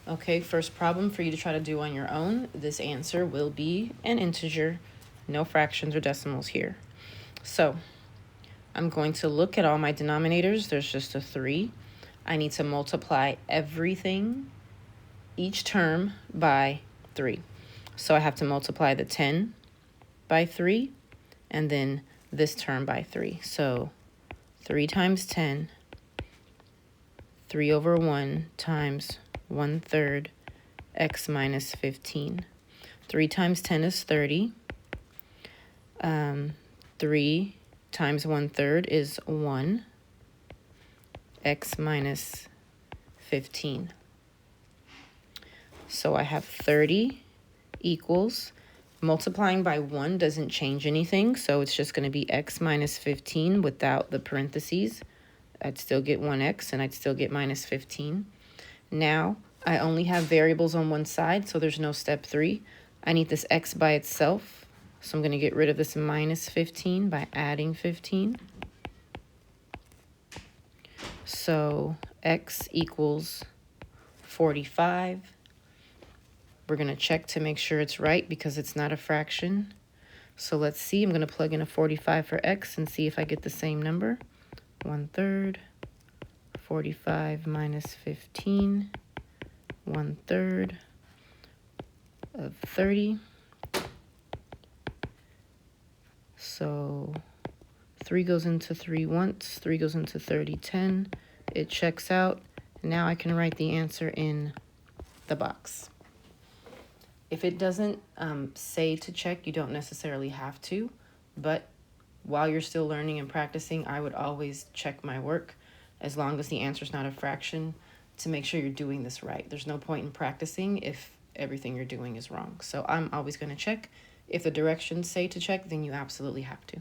Okay, first problem for you to try to do on your own. This answer will be an integer, no fractions or decimals here. So I'm going to look at all my denominators. There's just a 3. I need to multiply everything, each term, by 3. So I have to multiply the 10 by 3 and then this term by 3. So 3 times 10, 3 over 1 times 1/3 x minus 15. 3 times 10 is 30. 3 times 1/3 is 1, x minus 15. So I have 30 equals, multiplying by 1 doesn't change anything, so it's just going to be x minus 15 without the parentheses. I'd still get 1x and I'd still get minus 15. Now I only have variables on one side, so there's no step 3. I need this x by itself, so I'm going to get rid of this minus 15 by adding 15. So x equals 45. We're going to check to make sure it's right because it's not a fraction. So let's see. I'm going to plug in a 45 for x and see if I get the same number. 1/3, 45 minus 15, 1/3 of 30. So 3 goes into 3 once, 3 goes into 30, 10. It checks out. Now I can write the answer in the box. If it doesn't say to check, you don't necessarily have to, but while you're still learning and practicing, I would always check my work as long as the answer is not a fraction to make sure you're doing this right. There's no point in practicing if everything you're doing is wrong. So I'm always going to check. If the directions say to check, then you absolutely have to.